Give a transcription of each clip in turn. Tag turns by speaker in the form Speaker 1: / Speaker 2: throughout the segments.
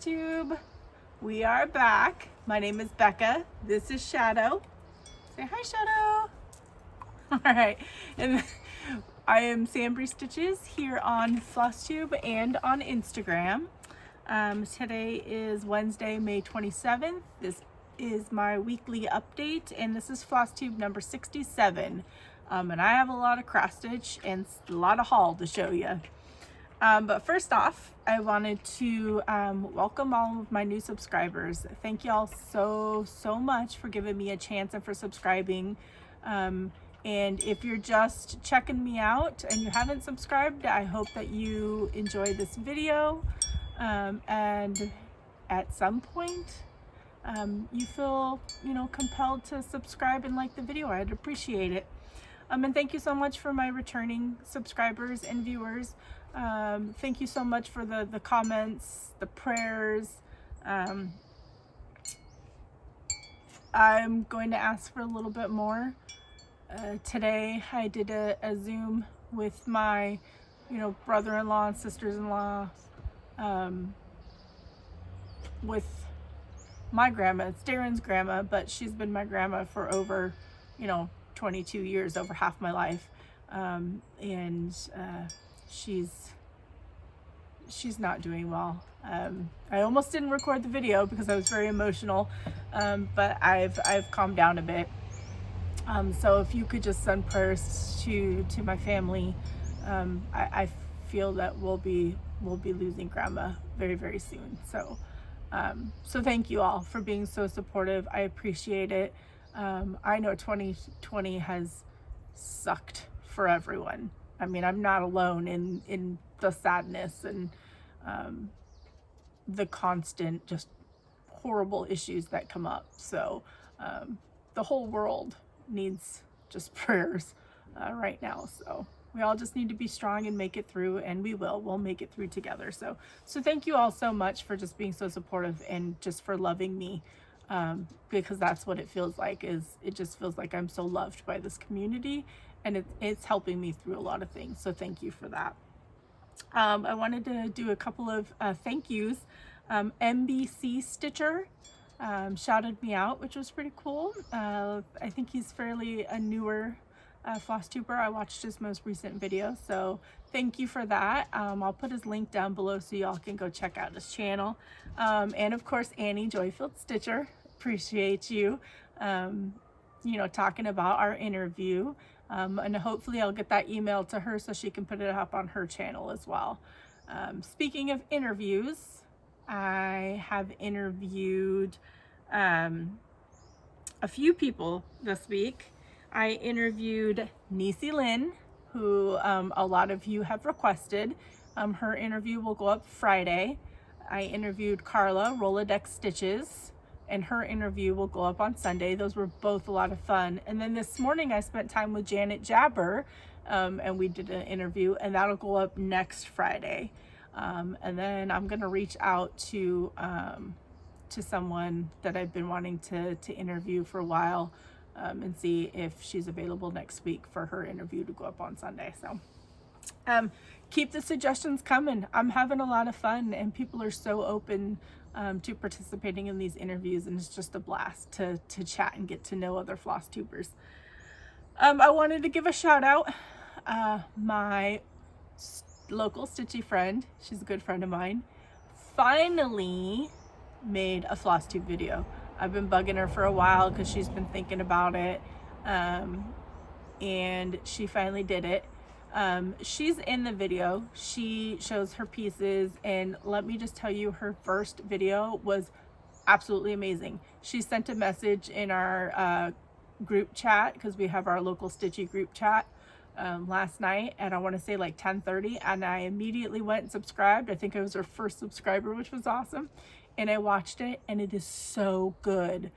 Speaker 1: Flosstube. We are back. My name is Becca. This is Shadow. Say hi, Shadow. All right, and I am SamBrie Stitches here on Flosstube and on Instagram. Today is Wednesday, May 27th. This is my weekly update, and this is Flosstube number 67. And I have a lot of cross stitch and a lot of haul to show you. But first off, I wanted to welcome all of my new subscribers. Thank you all so much for giving me a chance and for subscribing. And if you're just checking me out and you haven't subscribed, I hope that you enjoy this video. And at some point, you feel, compelled to subscribe and like the video. I'd appreciate it. And thank you so much for my returning subscribers and viewers. Thank you so much for the comments, the prayers. I'm going to ask for a little bit more. Today I did a Zoom with my, brother-in-law and sisters-in-law, with my grandma. It's Darren's grandma, but she's been my grandma for over, 22 years, over half my life. She's not doing well. I almost didn't record the video because I was very emotional, but I've calmed down a bit. So if you could just send prayers to my family, I feel that we'll be losing grandma very soon. So thank you all for being so supportive. I appreciate it. I know 2020 has sucked for everyone. I mean, I'm not alone in the sadness and the constant, just horrible issues that come up. So the whole world needs just prayers right now. So we all just need to be strong and make it through, and we'll make it through together. So thank you all so much for just being so supportive and just for loving me. Because that's what it feels like. It just feels like I'm so loved by this community, and it's helping me through a lot of things. So thank you for that. I wanted to do a couple of thank yous. MBC Stitcher shouted me out, which was pretty cool. I think he's fairly a newer Flosstuber. I watched his most recent video, so thank you for that. I'll put his link down below so y'all can go check out his channel. And of course, Annie Joyfield Stitcher, appreciate you, talking about our interview. And hopefully I'll get that email to her so she can put it up on her channel as well. Speaking of interviews, I have interviewed a few people this week. I interviewed Niecy Lynn, who a lot of you have requested. Her interview will go up Friday. I interviewed Carla, Rolodex Stitches, and her interview will go up on Sunday. Those were both a lot of fun. And then this morning I spent time with Janet Jabber, and we did an interview, and that'll go up next Friday. And then I'm gonna reach out to someone that I've been wanting to interview for a while, and see if she's available next week for her interview to go up on Sunday. So keep the suggestions coming. I'm having a lot of fun, and people are so open to participating in these interviews, and it's just a blast to chat and get to know other Flosstubers. I wanted to give a shout out. My local stitchy friend, she's a good friend of mine, finally made a Flosstube video. I've been bugging her for a while because she's been thinking about it, and she finally did it. She's in the video. She shows her pieces, and let me just tell you, her first video was absolutely amazing. She sent a message in our group chat, because we have our local stitchy group chat, last night at, I want to say, like 10:30, and I immediately went and subscribed. I think I was her first subscriber, which was awesome. And I watched it, and it is so good.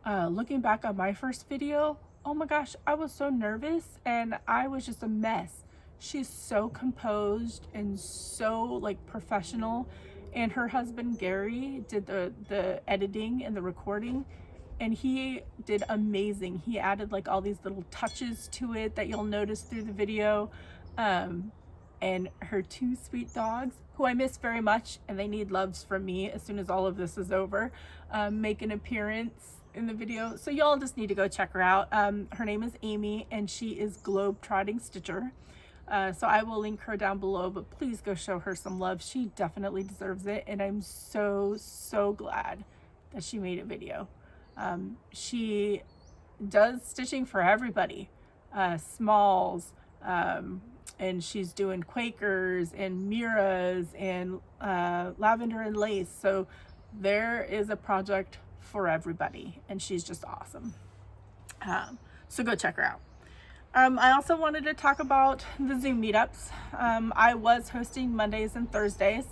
Speaker 1: Looking back on my first video, oh my gosh, I was so nervous and I was just a mess. She's so composed and so professional. And her husband Gary did the editing and the recording, and he did amazing. He added all these little touches to it that you'll notice through the video. and her 2 sweet dogs, who I miss very much, and they need loves from me as soon as all of this is over, make an appearance in the video. So y'all just need to go check her out. Her name is Amy, and she is Globetrotting Stitcher. So I will link her down below, but please go show her some love. She definitely deserves it, and I'm so glad that she made a video. She does stitching for everybody, smalls, and she's doing Quakers and Miras and lavender and lace. So there is a project for everybody, and she's just awesome. So go check her out. I also wanted to talk about the Zoom meetups. I was hosting Mondays and Thursdays,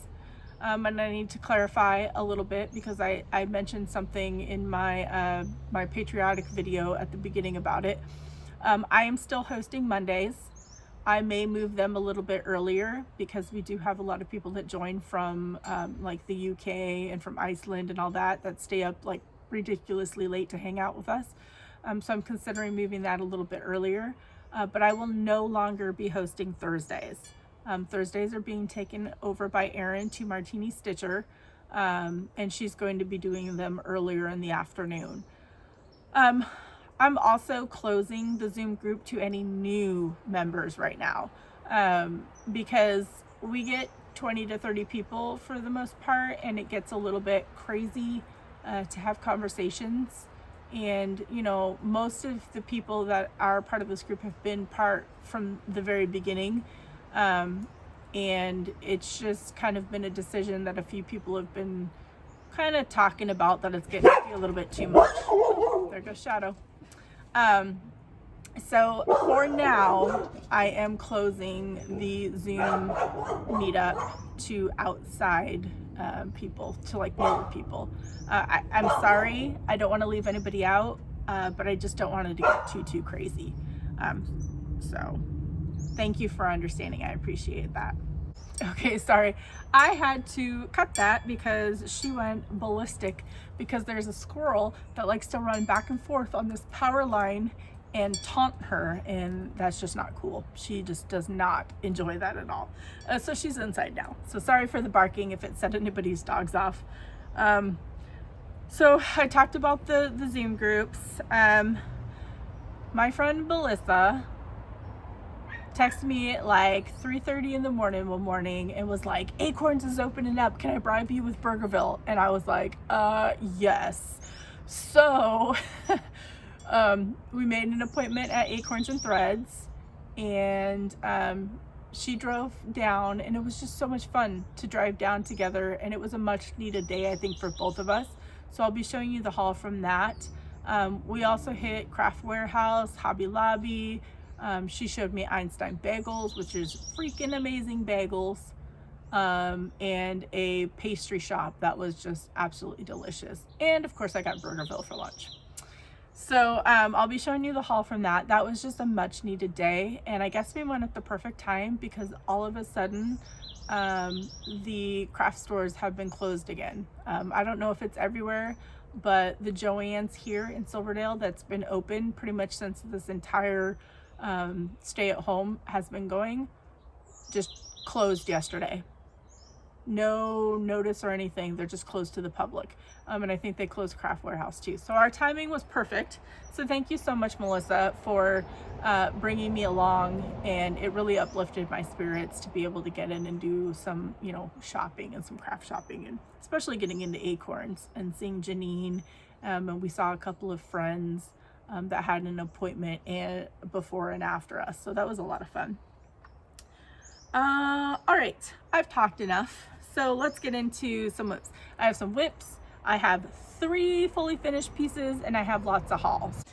Speaker 1: and I need to clarify a little bit because I mentioned something in my my Patriotic video at the beginning about it. I am still hosting Mondays. I may move them a little bit earlier because we do have a lot of people that join from like the UK and from Iceland and all that stay up like ridiculously late to hang out with us. So I'm considering moving that a little bit earlier, but I will no longer be hosting Thursdays. Thursdays are being taken over by Erin to Martini Stitcher, and she's going to be doing them earlier in the afternoon. I'm also closing the Zoom group to any new members right now, because we get 20 to 30 people for the most part, and it gets a little bit crazy to have conversations. And you know, most of the people that are part of this group have been part from the very beginning, and it's just kind of been a decision that a few people have been kind of talking about, that it's getting to be a little bit too much. There goes Shadow. So for now, I am closing the Zoom meetup to outside people, to like newer people. I'm sorry, I don't want to leave anybody out, but I just don't want it to get too crazy. So thank you for understanding. I appreciate that. Okay, sorry. I had to cut that because she went ballistic, because there's a squirrel that likes to run back and forth on this power line and taunt her, and that's just not cool. She just does not enjoy that at all. So she's inside now. So sorry for the barking if it set anybody's dogs off. So I talked about the Zoom groups. My friend Melissa texted me at like 3:30 in the morning one morning and was like, Acorns is opening up, can I bribe you with Burgerville? And I was like, yes. So we made an appointment at Acorns and Threads, and she drove down, and it was just so much fun to drive down together, and it was a much needed day, I think, for both of us. So I'll be showing you the haul from that. We also hit Craft Warehouse, Hobby Lobby. She showed me Einstein Bagels, which is freaking amazing bagels, and a pastry shop that was just absolutely delicious. And of course I got Burgerville for lunch. So I'll be showing you the haul from that. That was just a much needed day, and I guess we went at the perfect time because all of a sudden the craft stores have been closed again. I don't know if it's everywhere, but the Joann's here in Silverdale, that's been open pretty much since this entire stay at home has been going, just closed yesterday. No notice or anything, they're just closed to the public. And I think they closed Craft Warehouse too. So our timing was perfect. So thank you so much, Melissa, for bringing me along, and it really uplifted my spirits to be able to get in and do some, you know, shopping and some craft shopping, and especially getting into Acorns and seeing Janine, and we saw a couple of friends that had an appointment before and after us. So that was a lot of fun. All right, I've talked enough. So let's get into some whips. I have some whips. I have 3 fully finished pieces, and I have lots of hauls.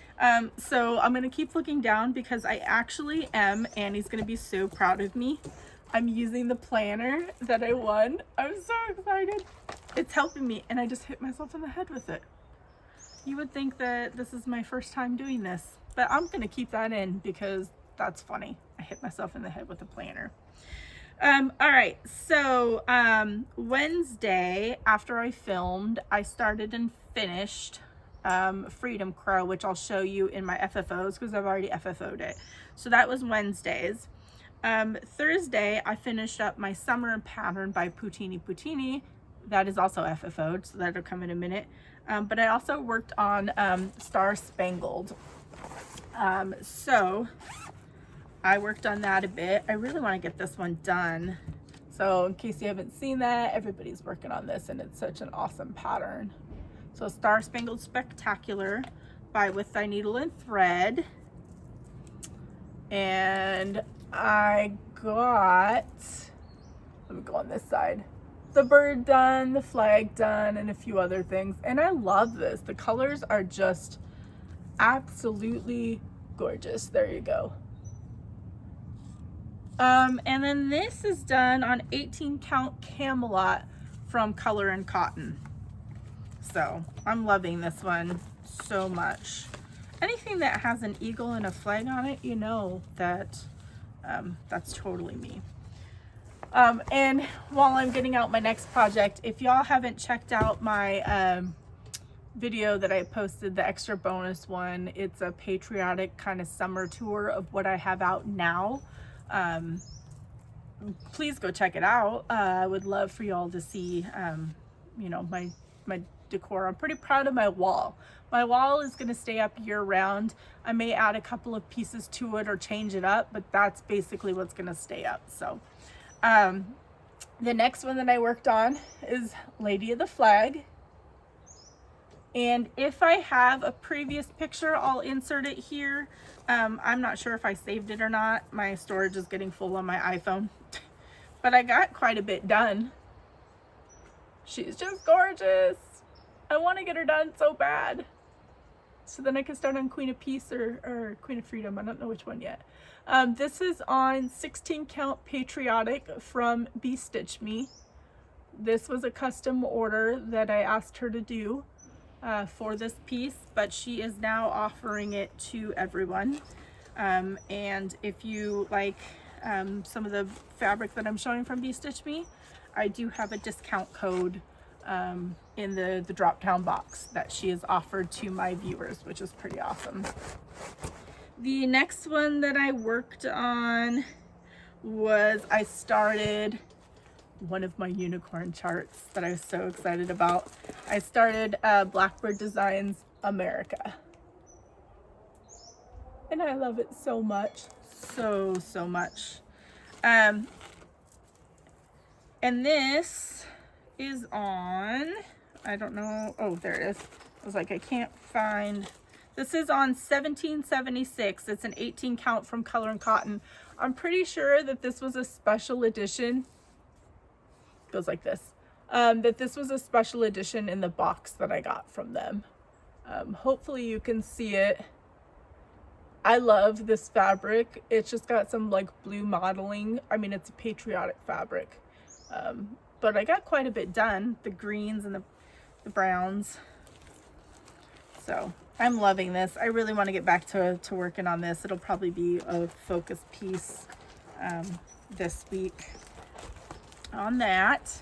Speaker 1: So I'm gonna keep looking down because I actually am, Annie's gonna be so proud of me. I'm using the planner that I won. I'm so excited. It's helping me, and I just hit myself in the head with it. You would think that this is my first time doing this, but I'm gonna keep that in because that's funny. I hit myself in the head with a planner. All right, so Wednesday, after I filmed, I started and finished Freedom Crow, which I'll show you in my FFOs because I've already FFO'd it. So that was Wednesdays. Thursday, I finished up my summer pattern by PutiniPutini. That is also FFO'd, so that'll come in a minute. But I also worked on Star Spangled. So I worked on that a bit. I really want to get this one done. So in case you haven't seen that, everybody's working on this and it's such an awesome pattern. So Star Spangled Spectacular by With Thy Needle and Thread. And I got, let me go on this side, the bird done, the flag done, and a few other things. And I love this. The colors are just absolutely gorgeous. There you go. And then this is done on 18 count Camelot from Color and Cotton. So I'm loving this one so much. Anything that has an eagle and a flag on it, you know that that's totally me. And while I'm getting out my next project, if y'all haven't checked out my video that I posted, the extra bonus one, it's a patriotic kind of summer tour of what I have out now. Please go check it out. I would love for y'all to see, you know, my decor. I'm pretty proud of my wall. My wall is going to stay up year round. I may add a couple of pieces to it or change it up, but that's basically what's going to stay up. So the next one that I worked on is Lady of the Flag. And if I have a previous picture, I'll insert it here. I'm not sure if I saved it or not. My storage is getting full on my iPhone. But I got quite a bit done. She's just gorgeous. I want to get her done so bad. So then I can start on Queen of Peace or Queen of Freedom. I don't know which one yet. This is on 16 count Patriotic from BeStitchMe. This was a custom order that I asked her to do for this piece, but she is now offering it to everyone. And if you like some of the fabric that I'm showing from BeStitchMe, I do have a discount code in the drop down box that she has offered to my viewers, which is pretty awesome. The next one that I worked on was I started one of my unicorn charts that I was so excited about. I started Blackbird Designs America. And I love it so much. So much. And this is on, I don't know, oh, there it is. I was like, I can't find. This is on 1776. It's an 18 count from Color and Cotton. I'm pretty sure that this was a special edition. It goes like this. That this was a special edition in the box that I got from them. Hopefully you can see it. I love this fabric. It's just got some like blue modeling. I mean, it's a patriotic fabric. But I got quite a bit done. The greens and the browns. So I'm loving this. I really want to get back to working on this. It'll probably be a focus piece this week on that.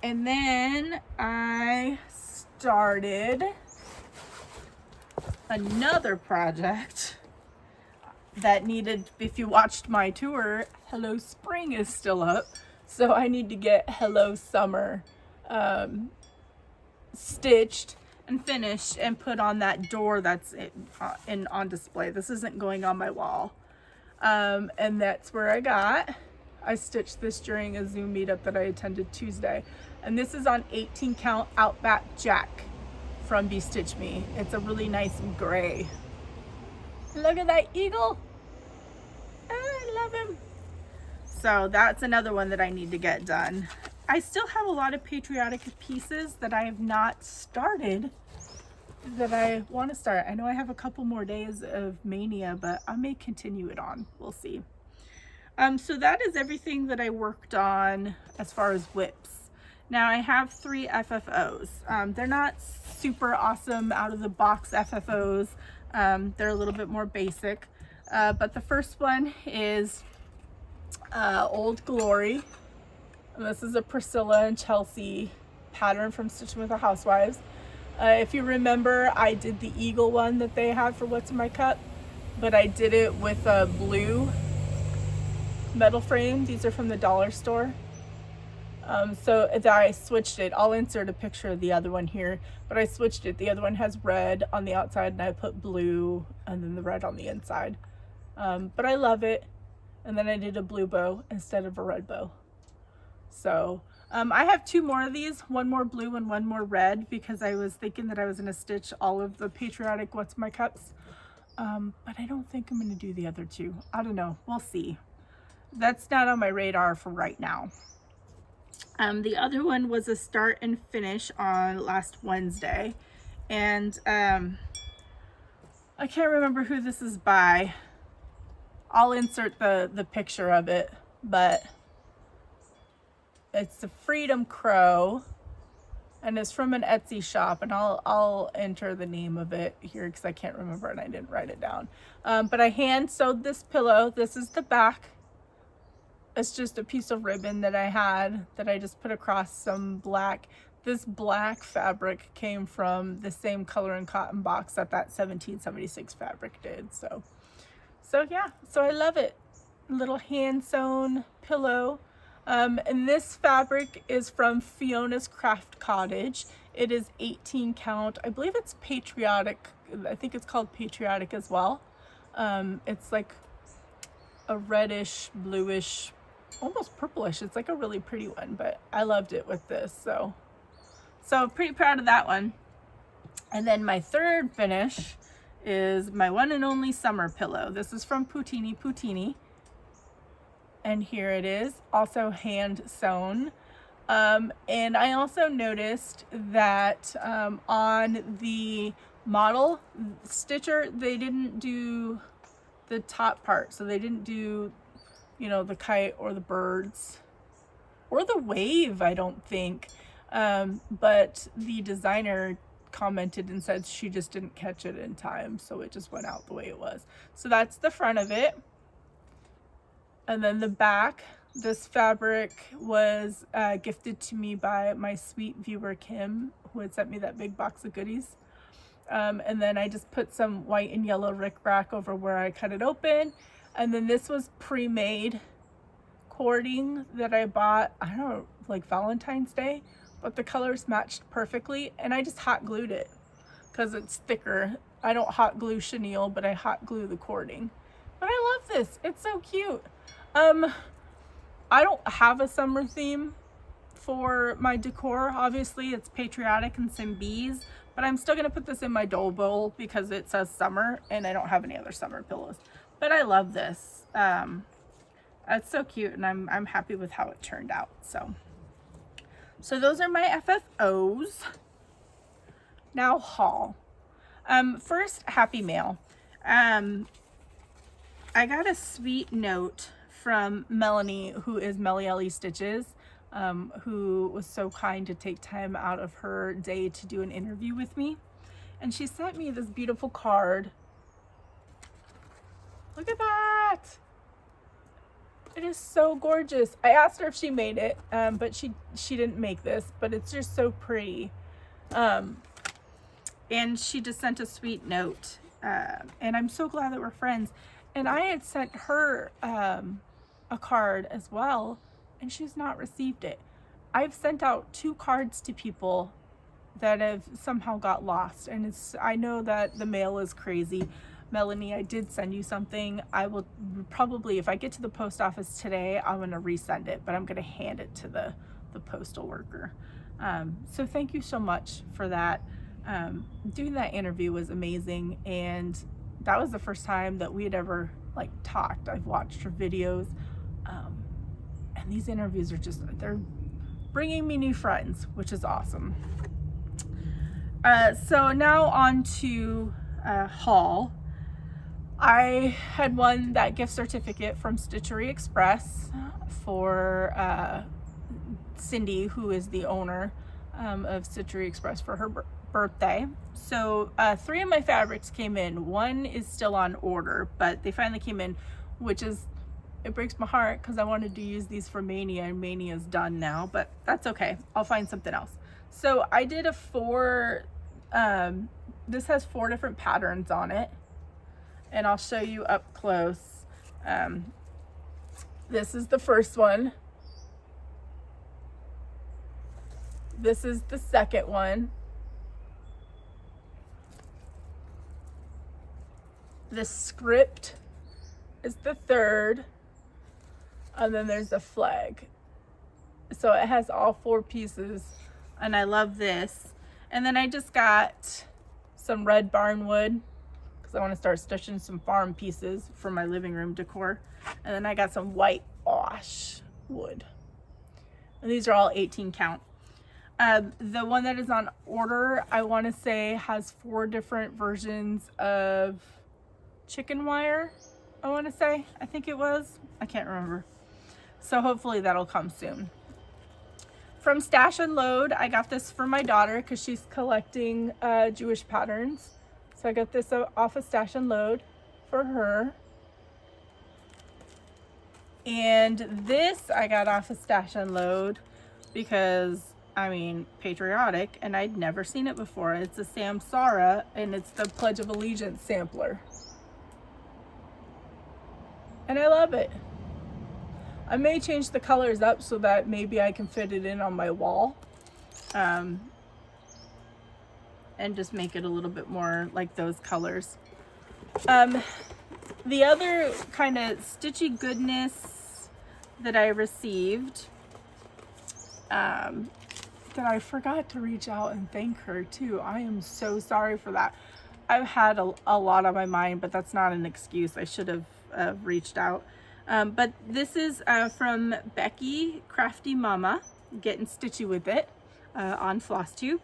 Speaker 1: And then I started another project that needed, if you watched my tour, Hello Spring is still up. So I need to get Hello Summer stitched and finished and put on that door that's on display. This isn't going on my wall. And that's where I stitched this during a Zoom meetup that I attended Tuesday. And this is on 18 count Outback Jack from BeStitchMe. It's a really nice gray. Look at that eagle. I love him. So that's another one that I need to get done. I still have a lot of patriotic pieces that I have not started that I want to start. I know I have a couple more days of mania, but I may continue it on. We'll see. So that is everything that I worked on as far as whips. Now I have 3 FFOs. They're not super awesome out of the box FFOs. They're a little bit more basic. But the first one is Old Glory. And this is a Priscilla and Chelsea pattern from StitchingHousewives. If you remember, I did the eagle one that they had for What's in My Cup, but I did it with a blue metal frame. These are from the dollar store. So that I switched it. I'll insert a picture of the other one here, but I switched it. The other one has red on the outside and I put blue and then the red on the inside. But I love it. And then I did a blue bow instead of a red bow. So I have 2 more of these, one more blue and one more red, because I was thinking that I was going to stitch all of the Patriotic What's My Cups. But I don't think I'm going to do the other 2. I don't know. We'll see. That's not on my radar for right now. The other one was a start and finish on last Wednesday. And I can't remember who this is by. I'll insert the picture of it, but it's the Freedom Crow and it's from an Etsy shop, and I'll enter the name of it here because I can't remember and I didn't write it down. But I hand sewed this pillow. This is the back. It's just a piece of ribbon that I had that I just put across some black. This black fabric came from the same color and cotton box that 1776 fabric did. So yeah, so I love it. Little hand sewn pillow. And this fabric is from Fiona's Craft Cottage. It is 18 count. I believe it's Patriotic. I think it's called Patriotic as well. It's like a reddish, bluish, almost purplish. It's like a really pretty one, but I loved it with this. So pretty proud of that one. And then my third finish is my one and only summer pillow. This is from PutiniPutini. And here it is, also hand sewn. And I also noticed that on the model stitcher, they didn't do the top part. So they didn't do, you know, the kite or the birds or the wave, I don't think. But the designer commented and said she just didn't catch it in time. So it just went out the way it was. So that's the front of it. And then the back, this fabric was gifted to me by my sweet viewer, Kim, who had sent me that big box of goodies. And then I just put some white and yellow rickrack over where I cut it open. And then this was pre-made cording that I bought, I don't know, like Valentine's Day, but the colors matched perfectly. And I just hot glued it because it's thicker. I don't hot glue chenille, but I hot glue the cording. But I love this. It's so cute. I don't have a summer theme for my decor. Obviously, it's Patriotic and some bees, but I'm still gonna put this in my doll bowl because it says summer and I don't have any other summer pillows. But I love this. It's so cute, and I'm happy with how it turned out. So those are my FFOs. Now haul. First, happy mail. I got a sweet note from Melanie, who is MBC Stitches, who was so kind to take time out of her day to do an interview with me. And she sent me this beautiful card. Look at that. It is so gorgeous. I asked her if she made it, but she didn't make this, but it's just so pretty. And she just sent a sweet note. And I'm so glad that we're friends. And I had sent her a card as well, and she's not received it. I've sent out 2 cards to people that have somehow got lost, and I know that the mail is crazy. Melanie, I did send you something. I will probably, if I get to the post office today, I'm going to resend it, but I'm going to hand it to the postal worker. So thank you so much for that. Doing that interview was amazing, and that was the first time that we had ever like talked. I've watched her videos, and these interviews are just, they're bringing me new friends, which is awesome. So now on to haul. I had won that gift certificate from Stitchery Express for Cindy, who is the owner of Stitchery Express, for her birthday. So 3 of my fabrics came in. 1 is still on order, but they finally came in, which is, it breaks my heart because I wanted to use these for Mania, and Mania's done now, but that's okay. I'll find something else. So I did a 4, this has 4 different patterns on it, and I'll show you up close. This is the first one. This is the second one. The script is the third. And then there's the flag. So it has all 4 pieces. And I love this. And then I just got some red barnwood because I want to start stitching some farm pieces for my living room decor. And then I got some white ash wood. And these are all 18 count. The one that is on order, I want to say, has 4 different versions of chicken wire, I want to say. I think it was. I can't remember. So hopefully that'll come soon. From Stash and Load, I got this for my daughter because she's collecting Jewish patterns. So I got this off of Stash and Load for her. And this I got off of Stash and Load because, I mean, Patriotic, and I'd never seen it before. It's a Samsara, and it's the Pledge of Allegiance sampler. And I love it. I may change the colors up so that maybe I can fit it in on my wall. And just make it a little bit more like those colors. The other kind of stitchy goodness that I received, that I forgot to reach out and thank her too. I am so sorry for that. I've had a lot on my mind, but that's not an excuse. I should have reached out. But this is from Becky, Crafty Mama, Getting Stitchy With It, on Flosstube.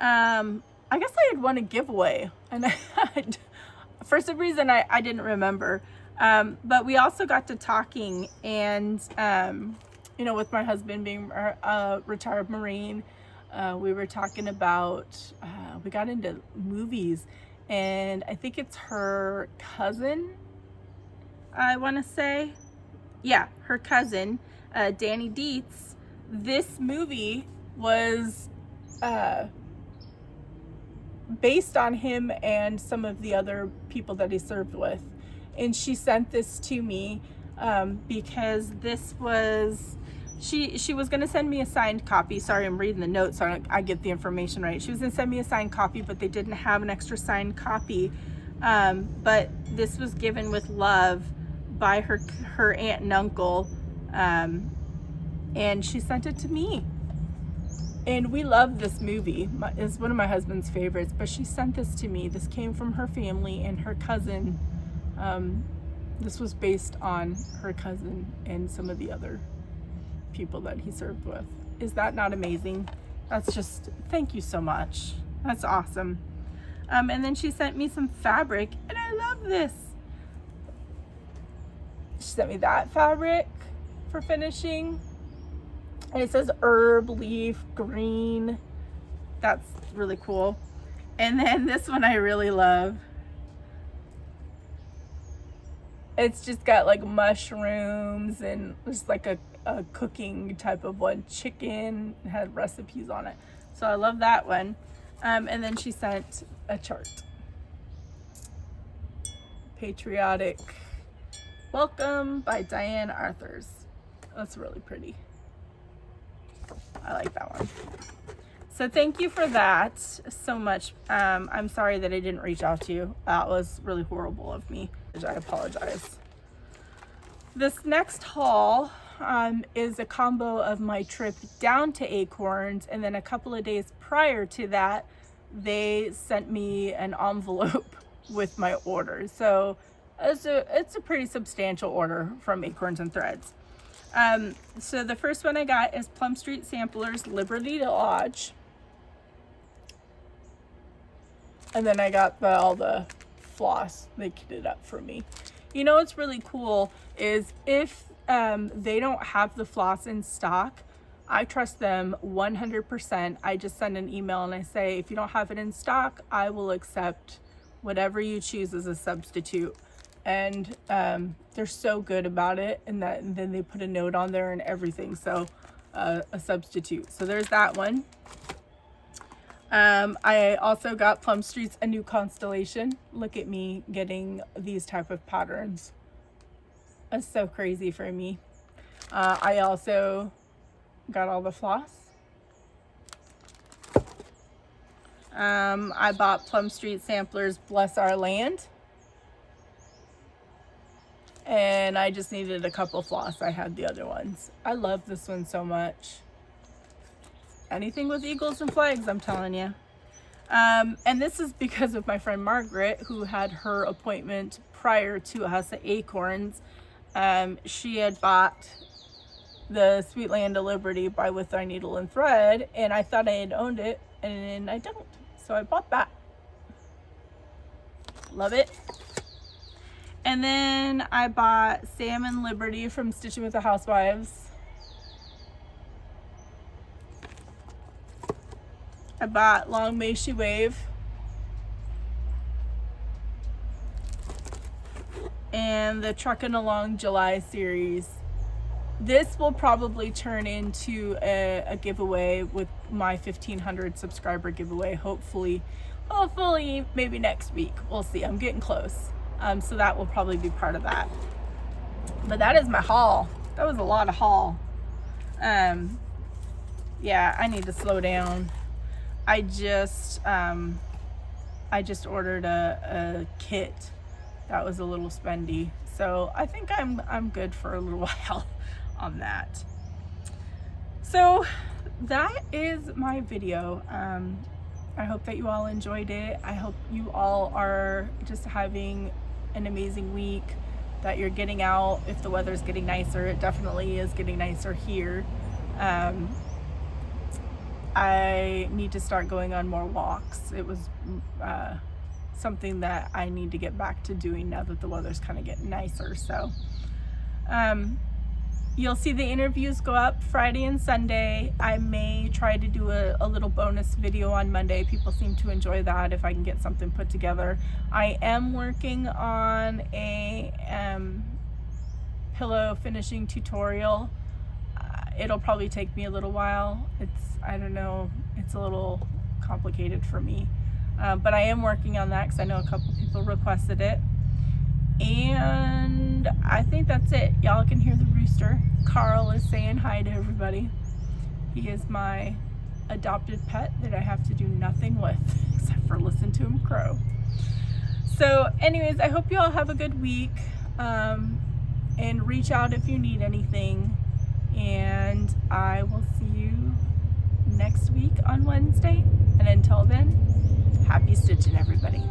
Speaker 1: I guess I had won a giveaway, and for some reason I didn't remember. But we also got to talking, and you know, with my husband being a retired Marine, we were talking about, we got into movies, and I think it's her cousin, I want to say. Yeah, her cousin, Danny Dietz. This movie was based on him and some of the other people that he served with. And she sent this to me because this was, she was going to send me a signed copy. Sorry, I'm reading the notes so I get the information right. She was going to send me a signed copy, but they didn't have an extra signed copy. But this was given with love by her aunt and uncle, and she sent it to me. And we love this movie. It's one of my husband's favorites, but she sent this to me. This came from her family and her cousin. This was based on her cousin and some of the other people that he served with. Is that not amazing? That's just, thank you so much. That's awesome. And then she sent me some fabric, and I love this. She sent me that fabric for finishing. And it says herb, leaf, green. That's really cool. And then this one I really love. It's just got like mushrooms and just like a cooking type of one. Chicken, it had recipes on it. So I love that one. And then she sent a chart. Patriotic Welcome by Diane Arthurs. That's really pretty. I like that one. So thank you for that so much. I'm sorry that I didn't reach out to you. That was really horrible of me. I apologize. This next haul is a combo of my trip down to Acorns, and then a couple of days prior to that, they sent me an envelope with my order. So it's a pretty substantial order from Acorns and Threads. So the first one I got is Plum Street Samplers Liberty Lodge. And then I got all the floss. They kitted up for me. You know what's really cool is if they don't have the floss in stock, I trust them 100%. I just send an email and I say, if you don't have it in stock, I will accept whatever you choose as a substitute. And they're so good about it, and then they put a note on there and everything. So a substitute. So there's that one. I also got Plum Street's A New Constellation. Look at me getting these type of patterns. That's so crazy for me. I also got all the floss. I bought Plum Street Samplers Bless Our Land. And I just needed a couple floss. I had the other ones. I love this one so much. Anything with eagles and flags, I'm telling you. And this is because of my friend Margaret, who had her appointment prior to us at Acorns. She had bought the Sweet Land of Liberty by With Thy Needle and Thread, and I thought I had owned it, and I don't. So I bought that. Love it. And then I bought Sam and Liberty from Stitching with the Housewives. I bought Long May She Wave. And the Truckin' Along July series. This will probably turn into a giveaway with my 1,500 subscriber giveaway. Hopefully maybe next week. We'll see. I'm getting close. So that will probably be part of that. But that is my haul. That was a lot of haul. Yeah, I need to slow down. I just ordered a kit that was a little spendy. So I think I'm good for a little while on that. So that is my video. I hope that you all enjoyed it. I hope you all are just having an amazing week, that you're getting out. If the weather's getting nicer, it definitely is getting nicer here. I need to start going on more walks. It was something that I need to get back to doing now that the weather's kind of getting nicer. So you'll see the interviews go up Friday and Sunday. I may try to do a little bonus video on Monday. People seem to enjoy that if I can get something put together. I am working on a pillow finishing tutorial. It'll probably take me a little while. I don't know, it's a little complicated for me. But I am working on that because I know a couple people requested it. And I think that's it. Y'all can hear the rooster. Carl is saying hi to everybody. He is my adopted pet that I have to do nothing with except for listen to him crow. So anyways, I hope you all have a good week. And reach out if you need anything. And I will see you next week on Wednesday. And until then, happy stitching, everybody.